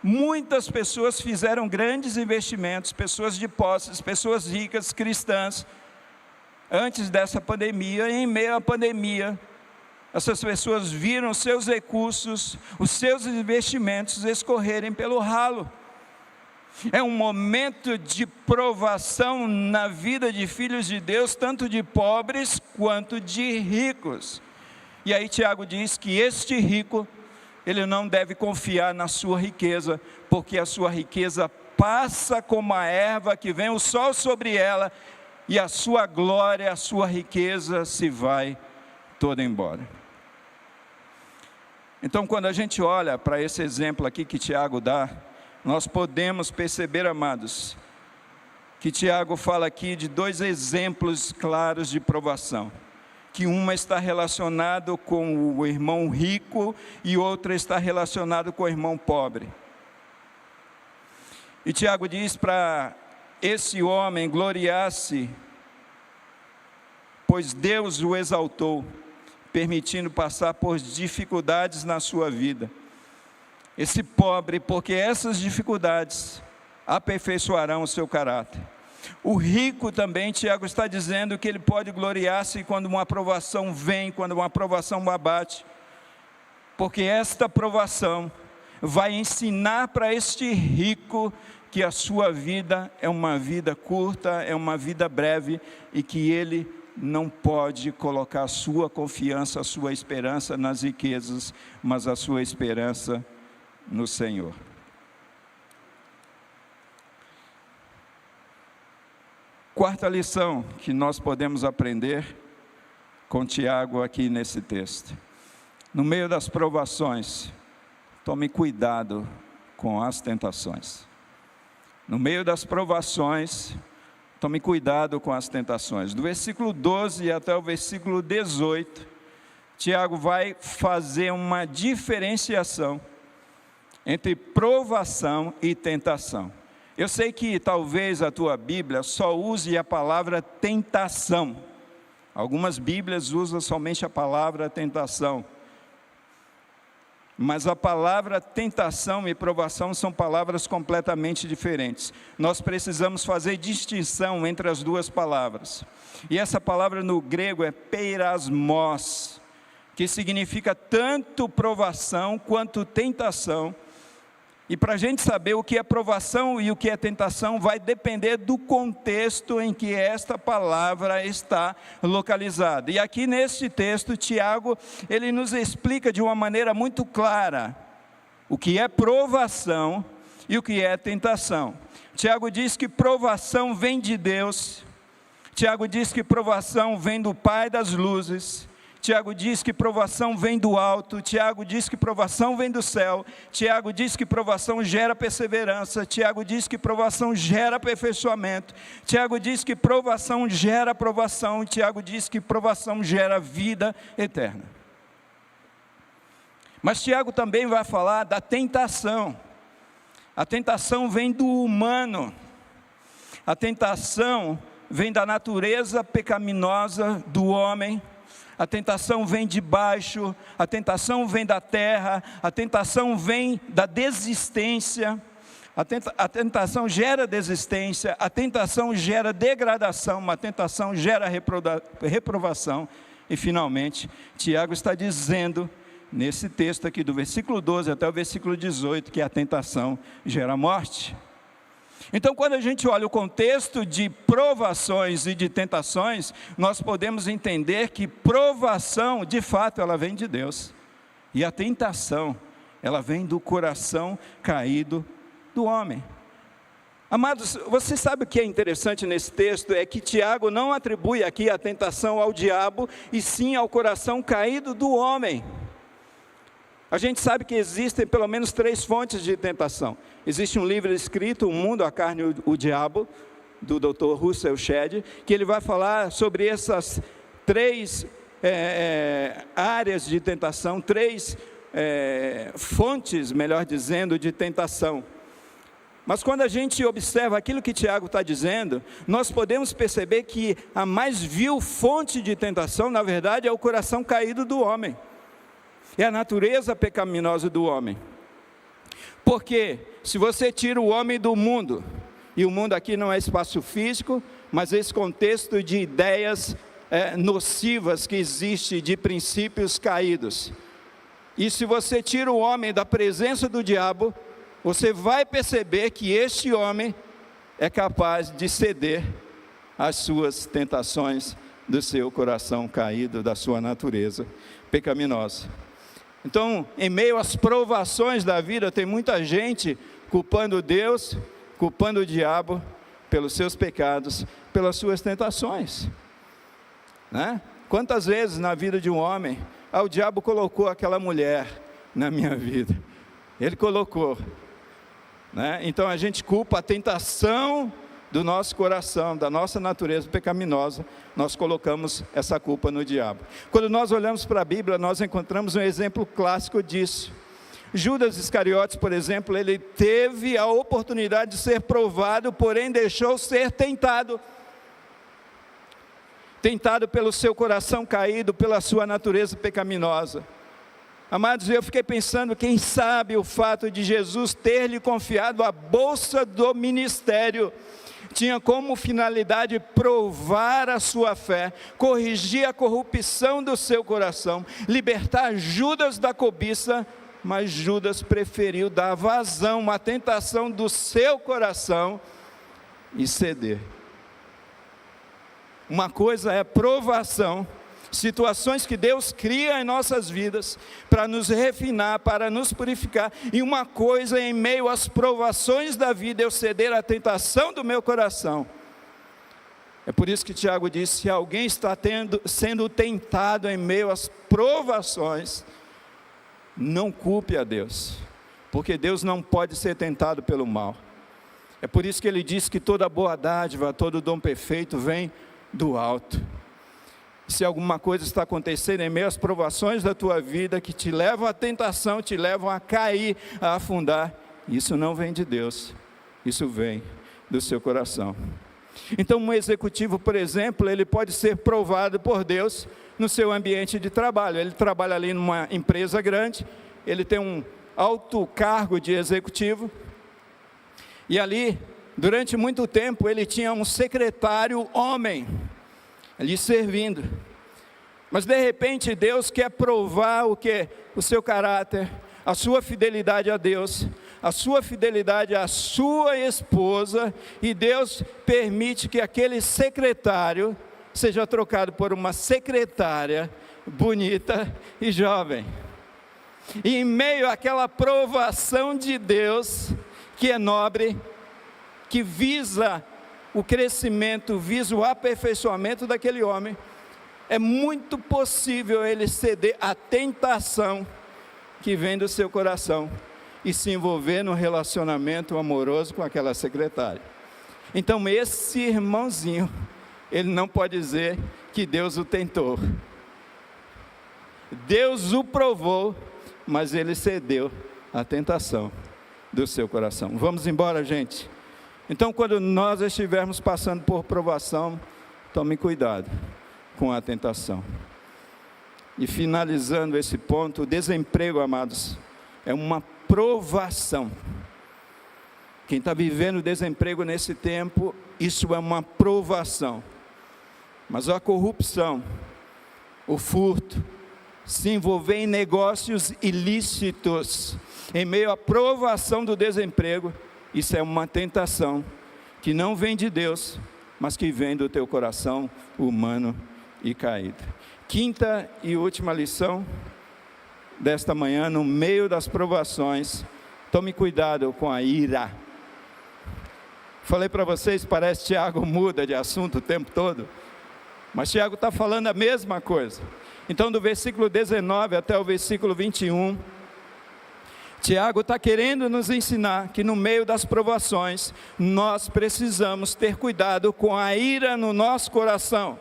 Muitas pessoas fizeram grandes investimentos, pessoas de posses, pessoas ricas, cristãs, antes dessa pandemia, e em meio à pandemia, essas pessoas viram seus recursos, os seus investimentos escorrerem pelo ralo. É um momento de provação na vida de filhos de Deus, tanto de pobres quanto de ricos. E aí Tiago diz que este rico, ele não deve confiar na sua riqueza, porque a sua riqueza passa como a erva que vem o sol sobre ela, e a sua glória, a sua riqueza se vai toda embora. Então, quando a gente olha para esse exemplo aqui que Tiago dá, nós podemos perceber, amados, que Tiago fala aqui de dois exemplos claros de provação, que uma está relacionado com o irmão rico e outra está relacionado com o irmão pobre. E Tiago diz para esse homem gloriar-se, pois Deus o exaltou, permitindo passar por dificuldades na sua vida. Esse pobre, porque essas dificuldades aperfeiçoarão o seu caráter. O rico também, Tiago está dizendo que ele pode gloriar-se quando uma aprovação vem, quando uma aprovação abate, porque esta aprovação vai ensinar para este rico que a sua vida é uma vida curta, é uma vida breve, e que ele não pode colocar a sua confiança, a sua esperança nas riquezas, mas a sua esperança no Senhor. Quarta lição que nós podemos aprender com Tiago aqui nesse texto. No meio das provações, tome cuidado com as tentações. No meio das provações, tome cuidado com as tentações. Do versículo 12 até o versículo 18, Tiago vai fazer uma diferenciação entre provação e tentação. Eu sei que talvez a tua Bíblia só use a palavra tentação. Algumas Bíblias usam somente a palavra tentação. Mas a palavra tentação e provação são palavras completamente diferentes. Nós precisamos fazer distinção entre as duas palavras. E essa palavra no grego é peirasmos, que significa tanto provação quanto tentação. E para a gente saber o que é provação e o que é tentação, vai depender do contexto em que esta palavra está localizada. E aqui neste texto, Tiago, ele nos explica de uma maneira muito clara o que é provação e o que é tentação. Tiago diz que provação vem de Deus. Tiago diz que provação vem do Pai das luzes. Tiago diz que provação vem do alto, Tiago diz que provação vem do céu, Tiago diz que provação gera perseverança, Tiago diz que provação gera aperfeiçoamento, Tiago diz que provação gera aprovação, Tiago diz que provação gera vida eterna. Mas Tiago também vai falar da tentação. A tentação vem do humano, a tentação vem da natureza pecaminosa do homem, a tentação vem de baixo, a tentação vem da terra, a tentação vem da desistência, a tentação gera desistência, a tentação gera degradação, a tentação gera reprovação, e finalmente, Tiago está dizendo, nesse texto aqui, do versículo 12 até o versículo 18, que a tentação gera morte. Então, quando a gente olha o contexto de provações e de tentações, nós podemos entender que provação, de fato, ela vem de Deus. E a tentação, ela vem do coração caído do homem. Amados, você sabe o que é interessante nesse texto? É que Tiago não atribui aqui a tentação ao diabo, e sim ao coração caído do homem. A gente sabe que existem pelo menos 3 fontes de tentação. Existe um livro escrito, O Mundo, a Carne e o Diabo, do Dr. Russell Shedd, que ele vai falar sobre essas 3 áreas de tentação, 3 fontes, melhor dizendo, de tentação. Mas quando a gente observa aquilo que Tiago está dizendo, nós podemos perceber que a mais vil fonte de tentação, na verdade, é o coração caído do homem. É a natureza pecaminosa do homem. Porque se você tira o homem do mundo, e o mundo aqui não é espaço físico, mas esse contexto de ideias nocivas que existe, de princípios caídos. E se você tira o homem da presença do diabo, você vai perceber que este homem é capaz de ceder às suas tentações do seu coração caído, da sua natureza pecaminosa. Então, em meio às provações da vida, tem muita gente culpando Deus, culpando o diabo pelos seus pecados, pelas suas tentações, né? Quantas vezes na vida de um homem, o diabo colocou aquela mulher na minha vida, ele colocou, né? Então a gente culpa a tentação do nosso coração, da nossa natureza pecaminosa, nós colocamos essa culpa no diabo. Quando nós olhamos para a Bíblia, nós encontramos um exemplo clássico disso. Judas Iscariotes, por exemplo, ele teve a oportunidade de ser provado, porém deixou ser tentado. Tentado pelo seu coração caído, pela sua natureza pecaminosa. Amados, eu fiquei pensando, quem sabe o fato de Jesus ter lhe confiado a bolsa do ministério, tinha como finalidade provar a sua fé, corrigir a corrupção do seu coração, libertar Judas da cobiça, mas Judas preferiu dar vazão à tentação do seu coração e ceder. Uma coisa é provação, situações que Deus cria em nossas vidas para nos refinar, para nos purificar, e uma coisa em meio às provações da vida, eu ceder à tentação do meu coração. É por isso que Tiago diz, se alguém está sendo tentado em meio às provações, não culpe a Deus, porque Deus não pode ser tentado pelo mal. É por isso que ele diz que toda boa dádiva, todo dom perfeito vem do alto. Se alguma coisa está acontecendo em meio às provações da tua vida, que te levam à tentação, te levam a cair, a afundar, isso não vem de Deus, isso vem do seu coração. Então um executivo, por exemplo, ele pode ser provado por Deus no seu ambiente de trabalho. Ele trabalha ali numa empresa grande, ele tem um alto cargo de executivo, e ali, durante muito tempo, ele tinha um secretário homem, lhe servindo. Mas de repente Deus quer provar o que? O seu caráter, a sua fidelidade a Deus, a sua fidelidade à sua esposa, e Deus permite que aquele secretário seja trocado por uma secretária bonita e jovem. E em meio àquela provação de Deus, que é nobre, que visa o crescimento, visa o aperfeiçoamento daquele homem, é muito possível ele ceder à tentação que vem do seu coração e se envolver num relacionamento amoroso com aquela secretária. Então esse irmãozinho, ele não pode dizer que Deus o tentou. Deus o provou, mas ele cedeu à tentação do seu coração. Vamos embora, gente. Então, quando nós estivermos passando por provação, tome cuidado com a tentação. E finalizando esse ponto, o desemprego, amados, é uma provação. Quem está vivendo desemprego nesse tempo, isso é uma provação. Mas a corrupção, o furto, se envolver em negócios ilícitos, em meio à provação do desemprego, isso é uma tentação, que não vem de Deus, mas que vem do teu coração humano e caído. Quinta e última lição desta manhã, no meio das provações, tome cuidado com a ira. Falei para vocês, parece que Tiago muda de assunto o tempo todo, mas Tiago está falando a mesma coisa. Então, do versículo 19 até o versículo 21, Tiago está querendo nos ensinar que no meio das provações, nós precisamos ter cuidado com a ira no nosso coração.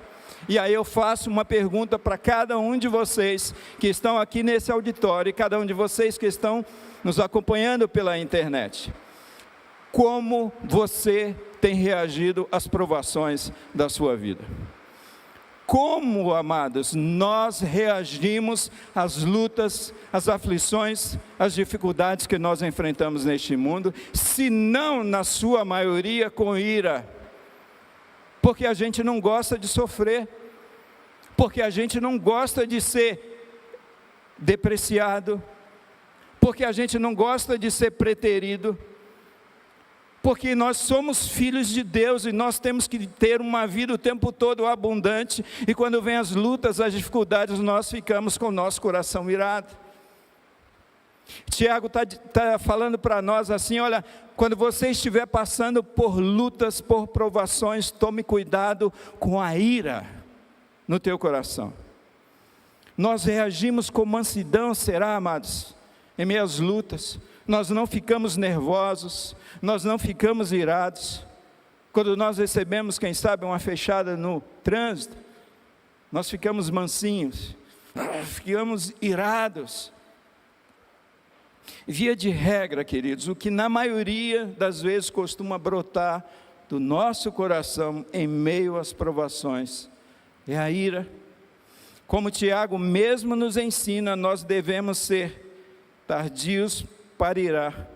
E aí eu faço uma pergunta para cada um de vocês que estão aqui nesse auditório, e cada um de vocês que estão nos acompanhando pela internet. Como você tem reagido às provações da sua vida? Como, amados, nós reagimos às lutas, às aflições, às dificuldades que nós enfrentamos neste mundo, se não na sua maioria com ira? Porque a gente não gosta de sofrer, porque a gente não gosta de ser depreciado, porque a gente não gosta de ser preterido, porque nós somos filhos de Deus e nós temos que ter uma vida o tempo todo abundante, e quando vem as lutas, as dificuldades, nós ficamos com o nosso coração irado. Tiago está falando para nós assim, olha, quando você estiver passando por lutas, por provações, tome cuidado com a ira no teu coração. Nós reagimos com mansidão, será, amados, em meio às lutas. Nós não ficamos nervosos, nós não ficamos irados. Quando nós recebemos, quem sabe, uma fechada no trânsito, nós ficamos mansinhos, ficamos irados. Via de regra, queridos, o que na maioria das vezes costuma brotar do nosso coração em meio às provações é a ira. Como Tiago mesmo nos ensina, nós devemos ser tardios para irar,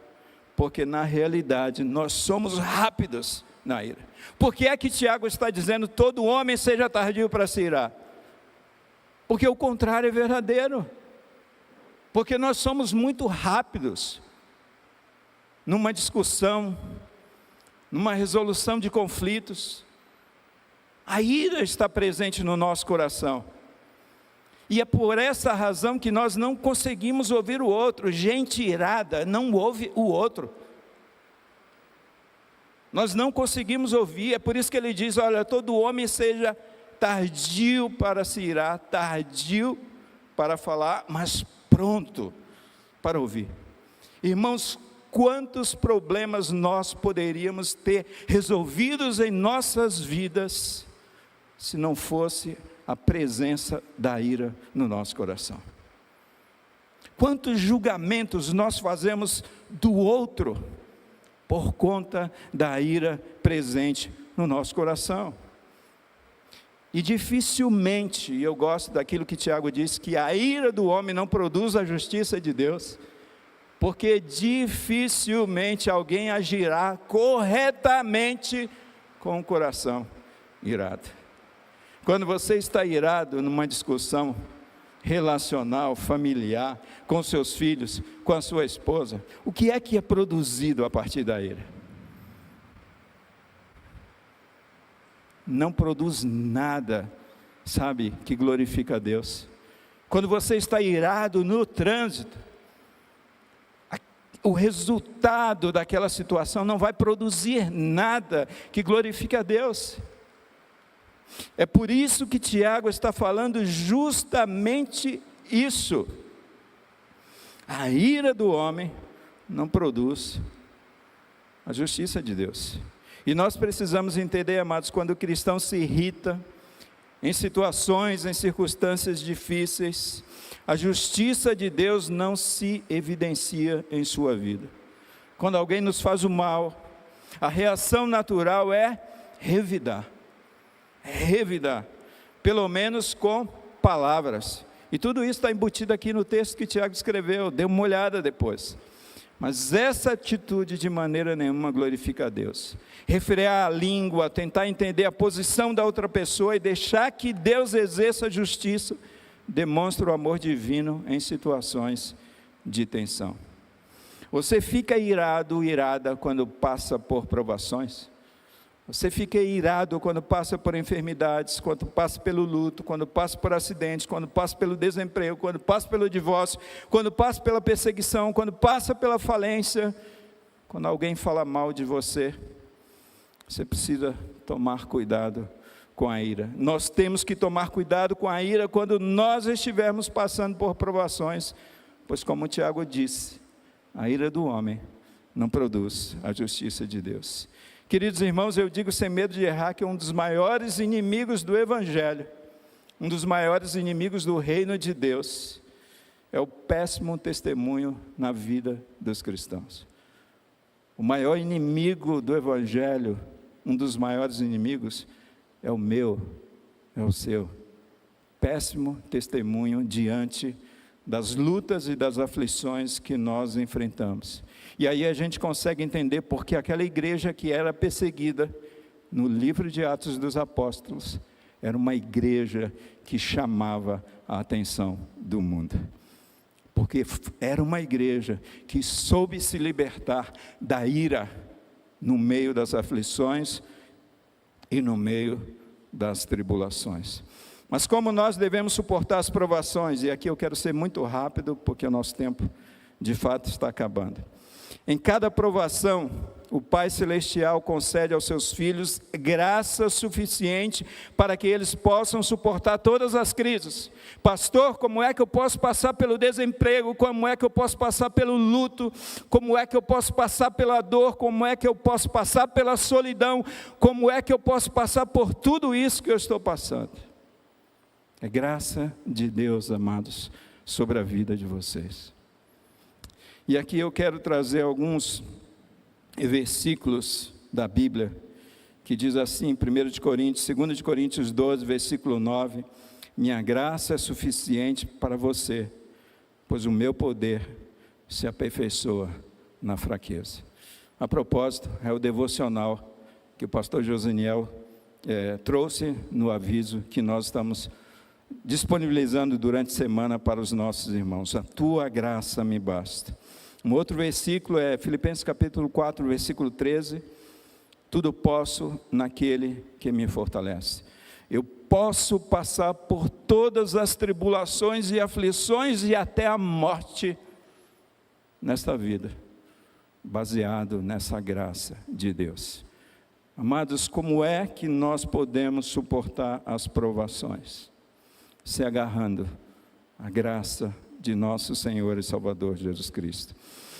porque na realidade nós somos rápidos na ira. Por que é que Tiago está dizendo todo homem seja tardio para se irar? Porque o contrário é verdadeiro. Porque nós somos muito rápidos numa discussão, numa resolução de conflitos. A ira está presente no nosso coração. E é por essa razão que nós não conseguimos ouvir o outro. Gente irada não ouve o outro. Nós não conseguimos ouvir, é por isso que ele diz, olha, todo homem seja tardio para se irar, tardio para falar, mas pronto para ouvir. Irmãos, quantos problemas nós poderíamos ter resolvidos em nossas vidas, se não fosse a presença da ira no nosso coração. Quantos julgamentos nós fazemos do outro, por conta da ira presente no nosso coração. E dificilmente, eu gosto daquilo que Tiago diz, que a ira do homem não produz a justiça de Deus, porque dificilmente alguém agirá corretamente com o coração irado. Quando você está irado numa discussão relacional, familiar, com seus filhos, com a sua esposa, o que é produzido a partir da ira? Não produz nada, sabe, que glorifica a Deus. Quando você está irado no trânsito, o resultado daquela situação não vai produzir nada que glorifique a Deus. É por isso que Tiago está falando justamente isso. A ira do homem não produz a justiça de Deus. E nós precisamos entender, amados, quando o cristão se irrita em situações, em circunstâncias difíceis, a justiça de Deus não se evidencia em sua vida. Quando alguém nos faz o mal, a reação natural é revidar. Revidar, pelo menos com palavras. E tudo isso está embutido aqui no texto que Tiago escreveu, dê uma olhada depois. Mas essa atitude de maneira nenhuma glorifica a Deus. Refrear a língua, tentar entender a posição da outra pessoa e deixar que Deus exerça a justiça, demonstra o amor divino em situações de tensão. Você fica irado, irada quando passa por provações? Você fica irado quando passa por enfermidades, quando passa pelo luto, quando passa por acidentes, quando passa pelo desemprego, quando passa pelo divórcio, quando passa pela perseguição, quando passa pela falência, quando alguém fala mal de você. Você precisa tomar cuidado com a ira. Nós temos que tomar cuidado com a ira quando nós estivermos passando por provações, pois como o Tiago disse, a ira do homem não produz a justiça de Deus. Queridos irmãos, eu digo sem medo de errar que um dos maiores inimigos do Evangelho, um dos maiores inimigos do reino de Deus, é o péssimo testemunho na vida dos cristãos. O maior inimigo do Evangelho, um dos maiores inimigos, é o meu, é o seu. Péssimo testemunho diante das lutas e das aflições que nós enfrentamos. E aí a gente consegue entender porque aquela igreja que era perseguida, no livro de Atos dos Apóstolos, era uma igreja que chamava a atenção do mundo. Porque era uma igreja que soube se libertar da ira no meio das aflições e no meio das tribulações. Mas como nós devemos suportar as provações, e aqui eu quero ser muito rápido, porque o nosso tempo de fato está acabando. Em cada provação, o Pai Celestial concede aos seus filhos graça suficiente para que eles possam suportar todas as crises. Pastor, como é que eu posso passar pelo desemprego? Como é que eu posso passar pelo luto? Como é que eu posso passar pela dor? Como é que eu posso passar pela solidão? Como é que eu posso passar por tudo isso que eu estou passando? É graça de Deus, amados, sobre a vida de vocês. E aqui eu quero trazer alguns versículos da Bíblia, que diz assim, 1 de Coríntios, 2 de Coríntios 12, versículo 9, minha graça é suficiente para você, pois o meu poder se aperfeiçoa na fraqueza. A propósito, é o devocional que o pastor Josaniel trouxe no aviso que nós estamos disponibilizando durante a semana para os nossos irmãos. A tua graça me basta. Um outro versículo é Filipenses capítulo 4, versículo 13. Tudo posso naquele que me fortalece. Eu posso passar por todas as tribulações e aflições e até a morte nesta vida, baseado nessa graça de Deus. Amados, como é que nós podemos suportar as provações? Se agarrando à graça de nosso Senhor e Salvador Jesus Cristo.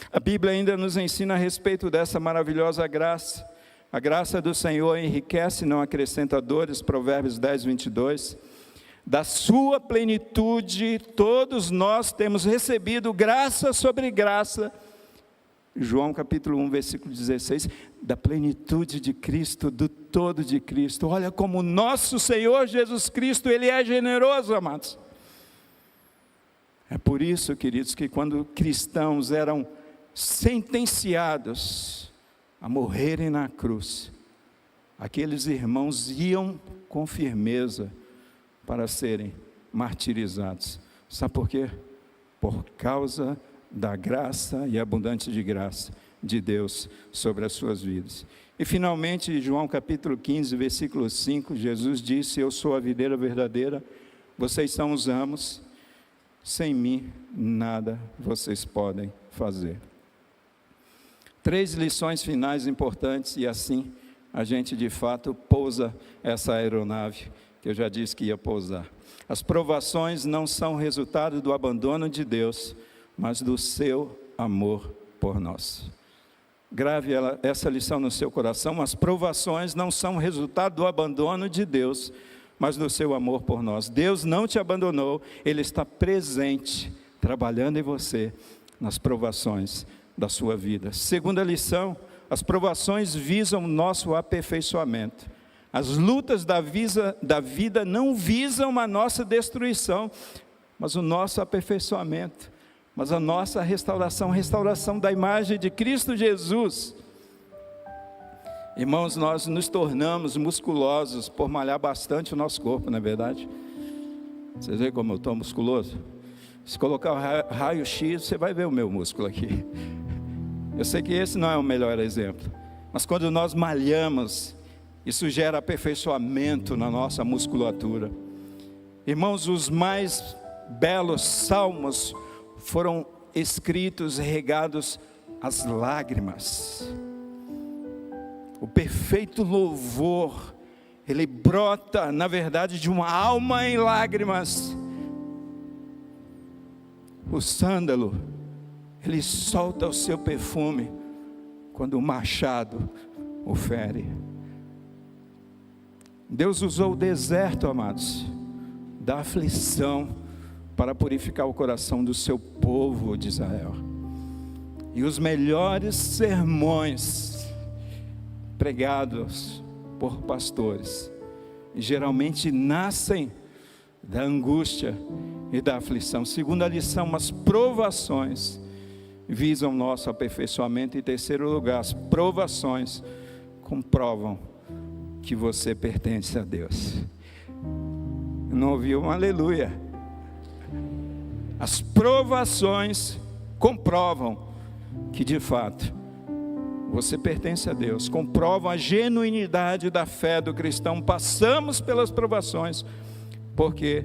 A Bíblia ainda nos ensina a respeito dessa maravilhosa graça. A graça do Senhor enriquece, não acrescenta dores, Provérbios 10, 22. Da sua plenitude, todos nós temos recebido graça sobre graça. João capítulo 1, versículo 16, da plenitude de Cristo, do todo de Cristo. Olha como o nosso Senhor Jesus Cristo, Ele é generoso, amados. É por isso, queridos, que quando cristãos eram sentenciados a morrerem na cruz, aqueles irmãos iam com firmeza para serem martirizados. Sabe por quê? Por causa da graça e abundante de graça de Deus sobre as suas vidas. E finalmente, João capítulo 15, versículo 5, Jesus disse, eu sou a videira verdadeira, vocês são os ramos, sem mim nada vocês podem fazer. 3 lições finais importantes, e assim a gente de fato pousa essa aeronave, que eu já disse que ia pousar. As provações não são resultado do abandono de Deus, mas do seu amor por nós. Grave essa lição no seu coração. As provações não são resultado do abandono de Deus, mas do seu amor por nós. Deus não te abandonou, Ele está presente, trabalhando em você, nas provações da sua vida. Segunda lição, as provações visam nosso aperfeiçoamento. As lutas da vida não visam a nossa destruição, mas o nosso aperfeiçoamento, mas a nossa restauração da imagem de Cristo Jesus. Irmãos, nós nos tornamos musculosos por malhar bastante o nosso corpo, não é verdade? Vocês veem como eu estou musculoso? Se colocar o raio-x, você vai ver o meu músculo aqui. Eu sei que esse não é o melhor exemplo, mas quando nós malhamos, isso gera aperfeiçoamento na nossa musculatura. Irmãos, os mais belos salmos foram escritos regados às lágrimas. O perfeito louvor, ele brota, na verdade, de uma alma em lágrimas. O sândalo, ele solta o seu perfume quando o machado o fere. Deus usou o deserto, amados, da aflição para purificar o coração do seu povo de Israel. E os melhores sermões pregados por pastores geralmente nascem da angústia e da aflição. Segunda lição, as provações visam nosso aperfeiçoamento. Em terceiro lugar, as provações comprovam que você pertence a Deus. Não ouviu um aleluia? As provações comprovam que de fato você pertence a Deus, comprovam a genuinidade da fé do cristão. Passamos pelas provações porque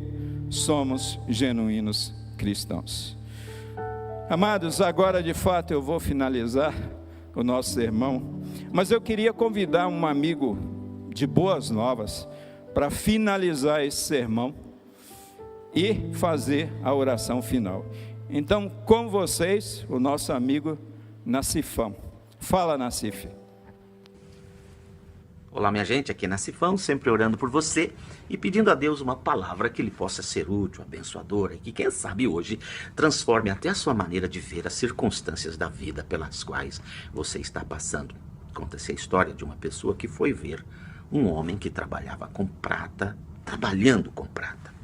somos genuínos cristãos. Amados, agora de fato eu vou finalizar o nosso sermão, mas eu queria convidar um amigo de boas novas para finalizar esse sermão e fazer a oração final. Então, com vocês, o nosso amigo Nassifão. Fala, Nassif. Olá, minha gente, aqui é Nassifão, sempre orando por você e pedindo a Deus uma palavra que lhe possa ser útil, abençoadora e que, quem sabe hoje, transforme até a sua maneira de ver as circunstâncias da vida pelas quais você está passando. Conta-se a história de uma pessoa que foi ver um homem que trabalhava com prata, trabalhando com prata.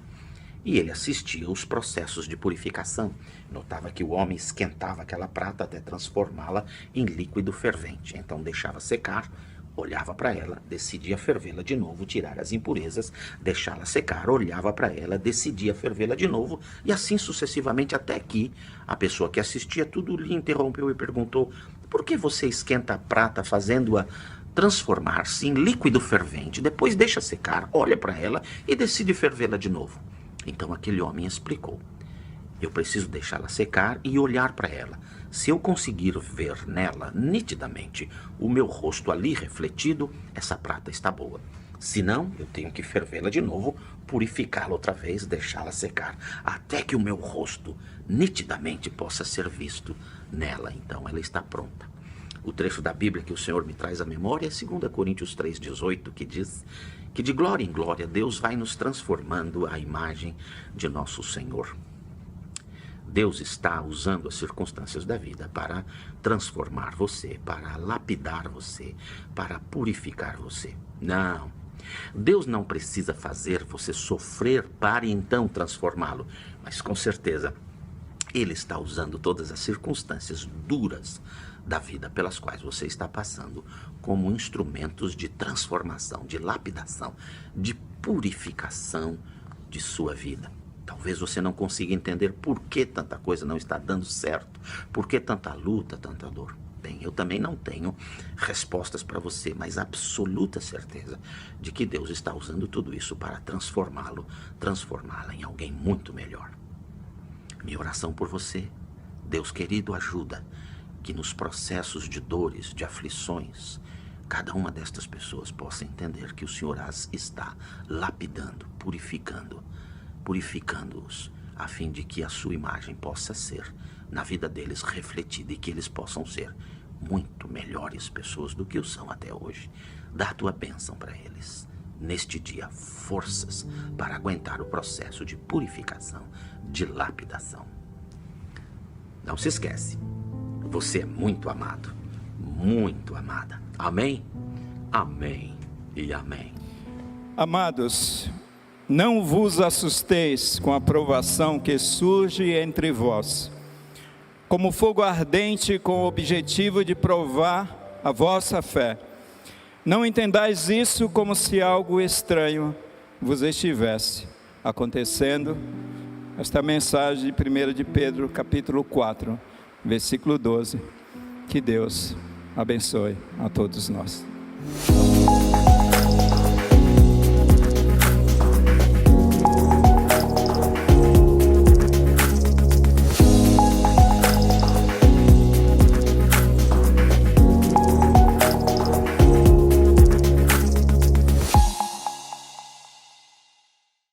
E ele assistia aos processos de purificação. Notava que o homem esquentava aquela prata até transformá-la em líquido fervente. Então deixava secar, olhava para ela, decidia fervê-la de novo, tirar as impurezas, deixá-la secar, olhava para ela, decidia fervê-la de novo, e assim sucessivamente, até que a pessoa que assistia tudo lhe interrompeu e perguntou: por que você esquenta a prata fazendo-a transformar-se em líquido fervente, depois deixa secar, olha para ela e decide fervê-la de novo? Então aquele homem explicou: eu preciso deixá-la secar e olhar para ela. Se eu conseguir ver nela nitidamente o meu rosto ali refletido, essa prata está boa. Se não, eu tenho que fervê-la de novo, purificá-la outra vez, deixá-la secar, até que o meu rosto nitidamente possa ser visto nela. Então ela está pronta. O trecho da Bíblia que o Senhor me traz à memória é 2 Coríntios 3,18, que diz que de glória em glória Deus vai nos transformando à imagem de nosso Senhor. Deus está usando as circunstâncias da vida para transformar você, para lapidar você, para purificar você. Não, Deus não precisa fazer você sofrer para então transformá-lo, mas com certeza Ele está usando todas as circunstâncias duras da vida pelas quais você está passando como instrumentos de transformação, de lapidação, de purificação de sua vida. Talvez você não consiga entender por que tanta coisa não está dando certo, por que tanta luta, tanta dor. Bem, eu também não tenho respostas para você, mas absoluta certeza de que Deus está usando tudo isso para transformá-lo, transformá-la em alguém muito melhor. Minha oração por você, Deus querido, ajuda que nos processos de dores, de aflições, cada uma destas pessoas possa entender que o Senhor as está lapidando, purificando-os, a fim de que a sua imagem possa ser, na vida deles, refletida e que eles possam ser muito melhores pessoas do que o são até hoje. Dá a tua bênção para eles, neste dia, forças para aguentar o processo de purificação, de lapidação. Não se esquece, você é muito amado, muito amada. Amém? Amém e amém. Amados, não vos assusteis com a provação que surge entre vós, como fogo ardente com o objetivo de provar a vossa fé. Não entendais isso como se algo estranho vos estivesse acontecendo. Esta mensagem de 1 de Pedro, capítulo 4, versículo 12. Que Deus abençoe a todos nós.